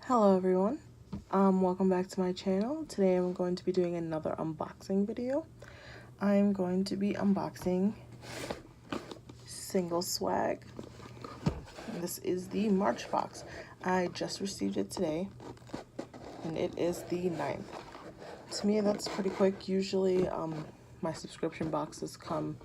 Hello everyone, welcome back to my channel. Today I'm going to be doing another unboxing video. I'm going to be unboxing Single Swag. This is the March box. I just received it today and it is the 9th. To me that's pretty quick. Usually my subscription boxes come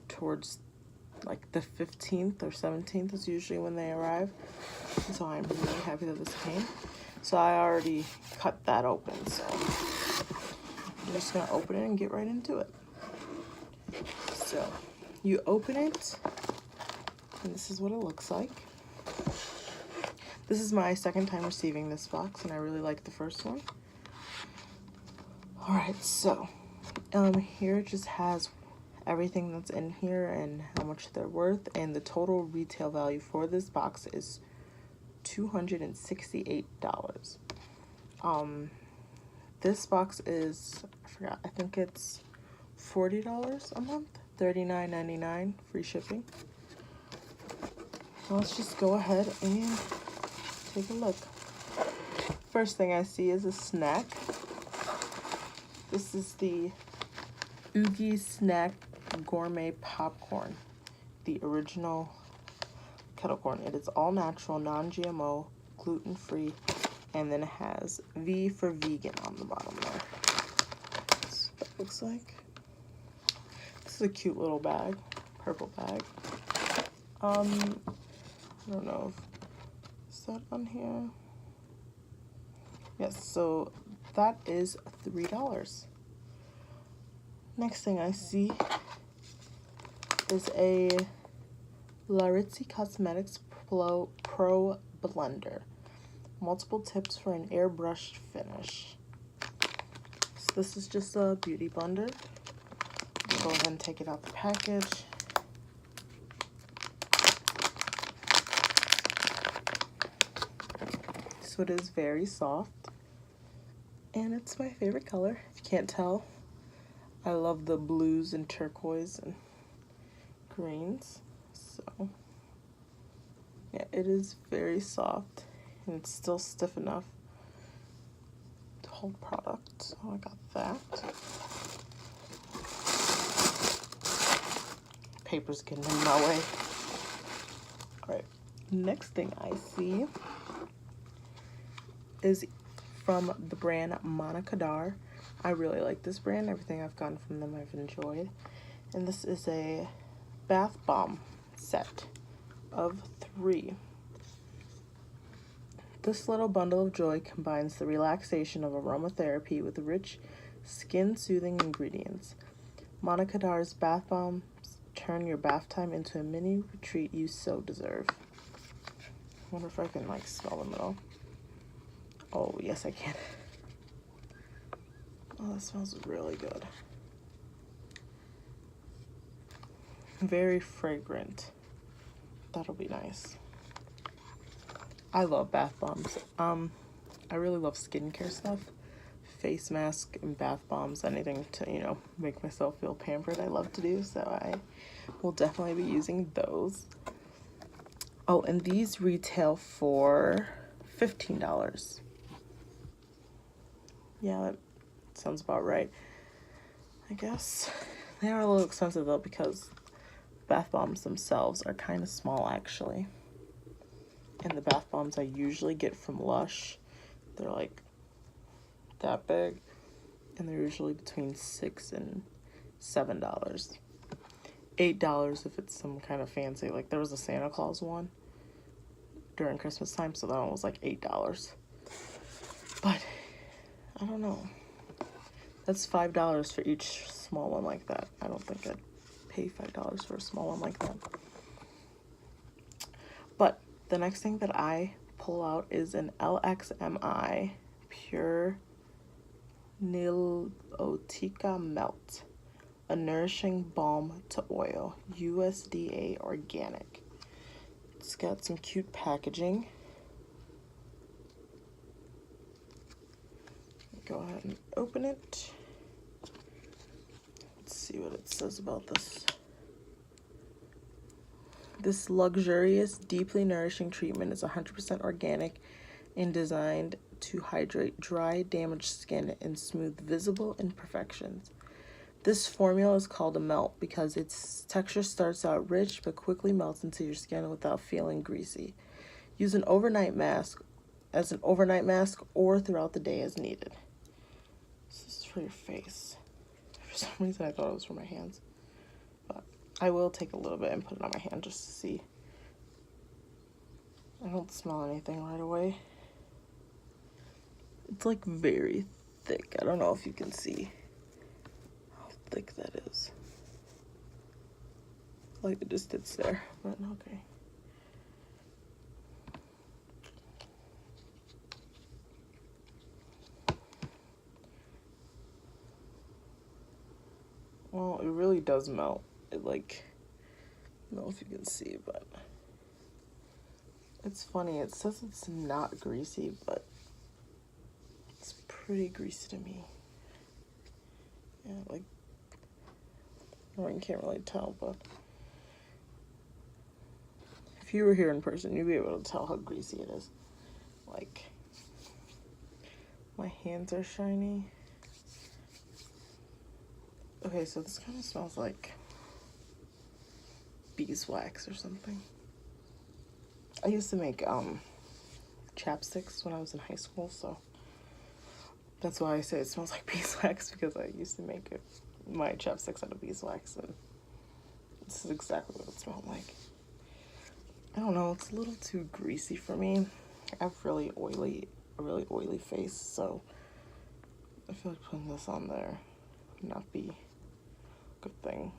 towards like the 15th or 17th is usually when they arrive. So I'm really happy that this came. So I already cut that open, so I'm just gonna open it and get right into it. So you open it, and this is what it looks like. This is my second time receiving this box, and I really like the first one. Alright, so here it just has everything that's in here and how much they're worth, and the total retail value for this box is $268. This box is, I think it's $40 a month, $39.99 free shipping. So let's just go ahead and take a look. First thing I see is a snack. This is the Oogie Snack Gourmet Popcorn, the original kettle corn. It is all natural, non-GMO, gluten-free, and then it has V for vegan on the bottom there. That's what that looks like. This is a cute little bag, purple bag. I don't know if, is that on here? Yes, so that is $3. Next thing I see is a Laritzi Cosmetics Pro Blender. Multiple tips for an airbrushed finish. So this is just a beauty blender. Go ahead and take it out the package. So it is very soft. And it's my favorite color. If you can't tell, I love the blues and turquoise and greens. So yeah, it is very soft and it's still stiff enough to hold product. So I got that. Paper's getting in my way. Alright, next thing I see is from the brand Monica Dar. I really like this brand. Everything I've gotten from them I've enjoyed. And this is a bath bomb set of 3. This little bundle of joy combines the relaxation of aromatherapy with rich, skin-soothing ingredients. Monica Dar's bath bombs turn your bath time into a mini retreat you so deserve. I wonder if I can like smell them at all. Oh, yes I can. Oh, that smells really good. Very fragrant. That'll be nice. I love bath bombs. I really love skincare stuff. Face mask and bath bombs, anything to, you know, make myself feel pampered, I love to do, so I will definitely be using those. Oh, and these retail for $15. Yeah, that sounds about right. I guess they are a little expensive though because bath bombs themselves are kind of small actually. And the bath bombs I usually get from Lush, they're like that big, and they're usually between $6 and $7. $8 if it's some kind of fancy, like there was a Santa Claus one during Christmas time, so that one was like $8. But I don't know. That's $5 for each small one like that. I don't think I'd pay $5 for a small one like that. But the next thing that I pull out is an LXMI Pure Nilotica Melt, a nourishing balm to oil, USDA organic. It's got some cute packaging. Go ahead and open it. Let's see what it says about this. This luxurious, deeply nourishing treatment is 100% organic and designed to hydrate dry, damaged skin and smooth visible imperfections. This formula is called a melt because its texture starts out rich but quickly melts into your skin without feeling greasy. Use an overnight mask or throughout the day as needed. This is for your face. For some reason I thought it was for my hands. But I will take a little bit and put it on my hand just to see. I don't smell anything right away. It's like very thick. I don't know if you can see how thick that is. Like it just sits there, but okay. Well, it really does melt. It like, I don't know if you can see, but it's funny. It says it's not greasy, but it's pretty greasy to me. Yeah, like, well, you can't really tell, but if you were here in person, you'd be able to tell how greasy it is. Like, my hands are shiny. Okay, so this kind of smells like beeswax or something. I used to make chapsticks when I was in high school, so that's why I say it smells like beeswax, because I used to make my chapsticks out of beeswax, and this is exactly what it smelled like. I don't know, it's a little too greasy for me. I have a really oily face, so I feel like putting this on there would not be a good thing.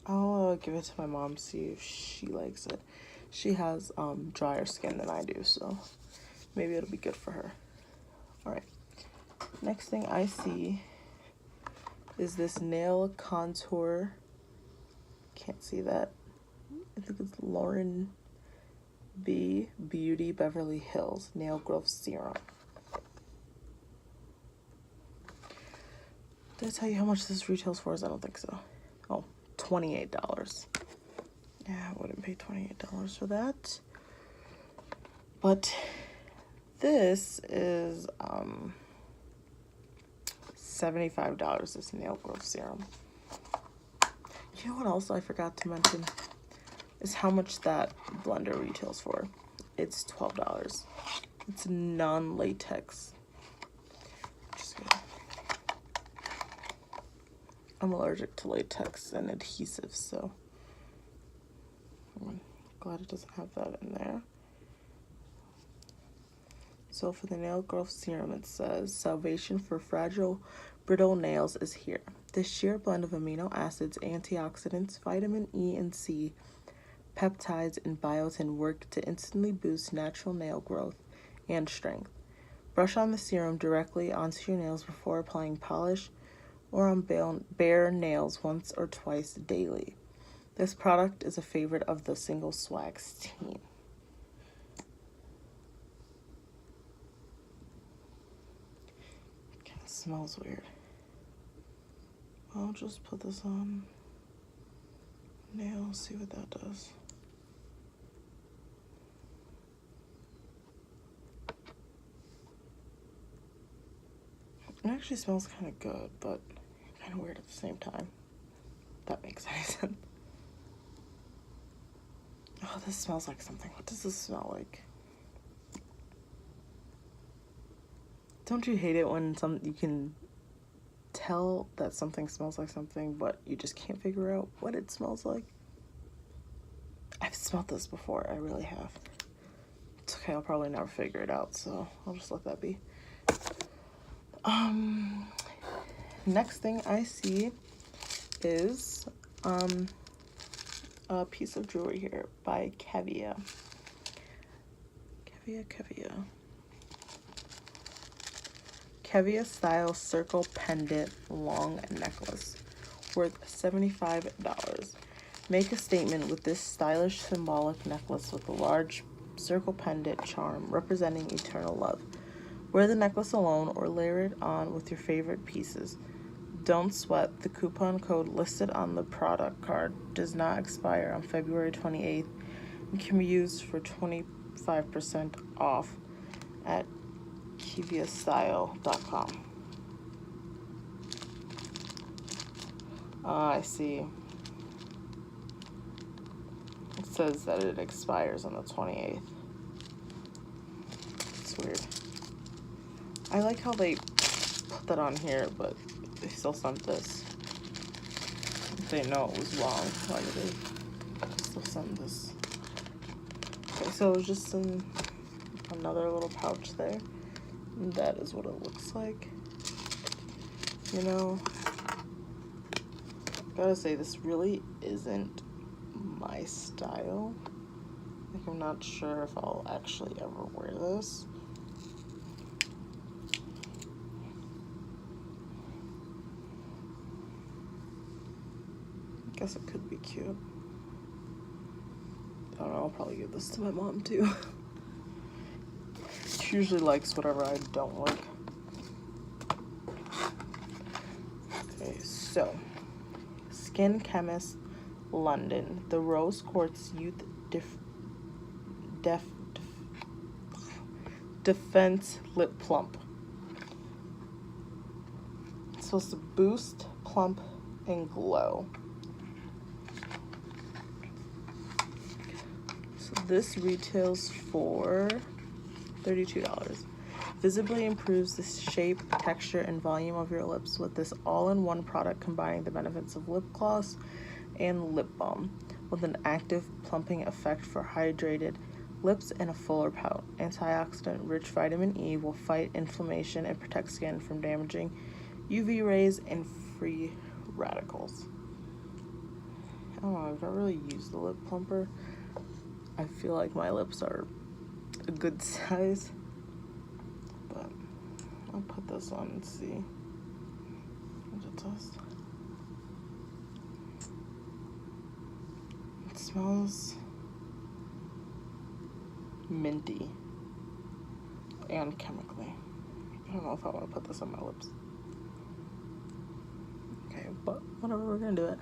I'll give it to my mom, see if she likes it. She has drier skin than I do, so maybe it'll be good for her. All right, next thing I see is this nail contour. Can't see that. I think it's Lauren B. Beauty Beverly Hills Nail Growth Serum. Did I tell you how much this retails for? I don't think so. Oh, $28. Yeah, I wouldn't pay $28 for that. But this is $75, this nail growth serum. You know what else I forgot to mention? Is how much that blender retails for. It's $12. It's non-latex. Just kidding. I'm allergic to latex and adhesives, so I'm glad it doesn't have that in there. So for the nail growth serum, it says, salvation for fragile, brittle nails is here. This sheer blend of amino acids, antioxidants, vitamin E and C, peptides, and biotin work to instantly boost natural nail growth and strength. Brush on the serum directly onto your nails before applying polish or on bare nails once or twice daily. This product is a favorite of the Single Swags team. It kind of smells weird. I'll just put this on nails, see what that does. It actually smells kind of good, but kind of weird at the same time. If that makes any sense. Oh, this smells like something. What does this smell like? Don't you hate it when you can tell that something smells like something, but you just can't figure out what it smells like? I've smelled this before. I really have. It's okay. I'll probably never figure it out, so I'll just let that be. Next thing I see is a piece of jewelry here by Kevia. Kevia style circle pendant long necklace worth $75. Make a statement with this stylish symbolic necklace with a large circle pendant charm representing eternal love. Wear the necklace alone or layer it on with your favorite pieces. Don't sweat. The coupon code listed on the product card does not expire on February 28th and can be used for 25% off at kiviastyle.com. I see. It says that it expires on the 28th. It's weird. I like how they put that on here, but they still sent this. If they know it was wrong, why did they still send this? Okay, so it was just in another little pouch there. And that is what it looks like. You know, gotta say, this really isn't my style. Like, I'm not sure if I'll actually ever wear this. I guess it could be cute. I don't know, I'll probably give this to my mom too. She usually likes whatever I don't like. Okay, so Skin Chemist London, the Rose Quartz Youth Defense Lip Plump. It's supposed to boost, plump, and glow. So this retails for $32. Visibly improves the shape, texture, and volume of your lips with this all-in-one product combining the benefits of lip gloss and lip balm with an active plumping effect for hydrated lips and a fuller pout. Antioxidant-rich vitamin E will fight inflammation and protect skin from damaging UV rays and free radicals. I don't know, I've not really used the lip plumper. I feel like my lips are a good size, but I'll put this on and see what it does. It smells minty and chemically. I don't know if I want to put this on my lips. Okay, but whatever, we're gonna do it.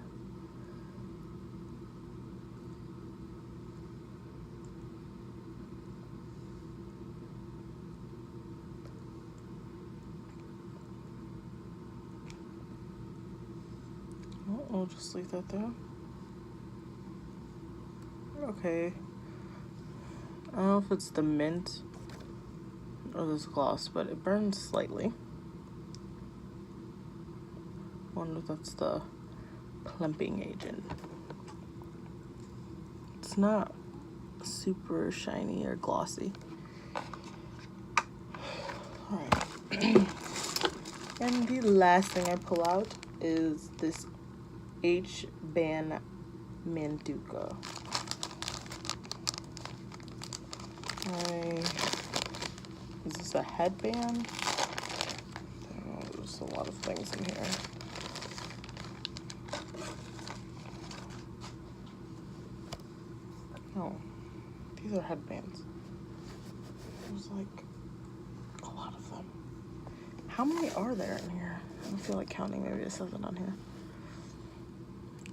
I'll just leave that there. Okay. I don't know if it's the mint or this gloss, but it burns slightly. I wonder if that's the plumping agent. It's not super shiny or glossy. Alright. And the last thing I pull out is this H-Band Manduka. Is this a headband? Oh, there's a lot of things in here. Oh, these are headbands. There's like a lot of them. How many are there in here? I don't feel like counting. Maybe it says it on here.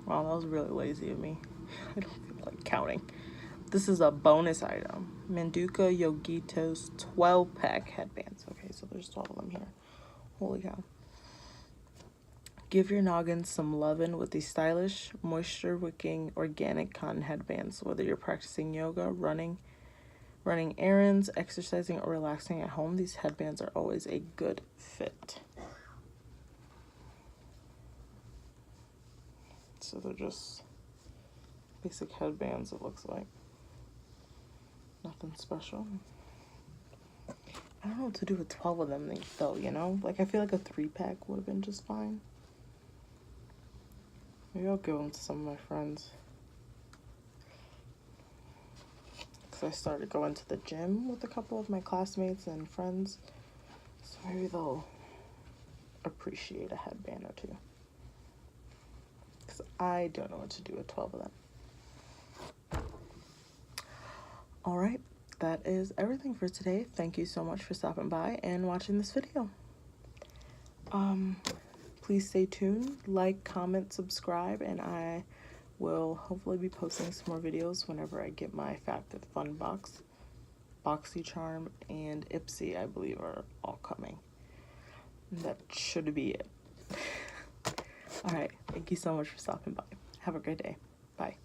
Wow, that was really lazy of me. I don't feel like counting. This is a bonus item. Manduka Yogitos 12-pack headbands. Okay, so there's 12 of them here. Holy cow. Give your noggin some lovin' with these stylish, moisture-wicking, organic cotton headbands. Whether you're practicing yoga, running errands, exercising, or relaxing at home, these headbands are always a good fit. So they're just basic headbands, it looks like. Nothing special. I don't know what to do with 12 of them though, you know? Like, I feel like a 3-pack would have been just fine. Maybe I'll give them to some of my friends. Because I started going to the gym with a couple of my classmates and friends. So maybe they'll appreciate a headband or two. Because I don't know what to do with 12 of them. Alright, that is everything for today. Thank you so much for stopping by and watching this video. Please stay tuned, like, comment, subscribe, and I will hopefully be posting some more videos whenever I get my Fact It Fun box BoxyCharm, and Ipsy, I believe, are all coming. That should be it. Alright, thank you so much for stopping by. Have a great day. Bye.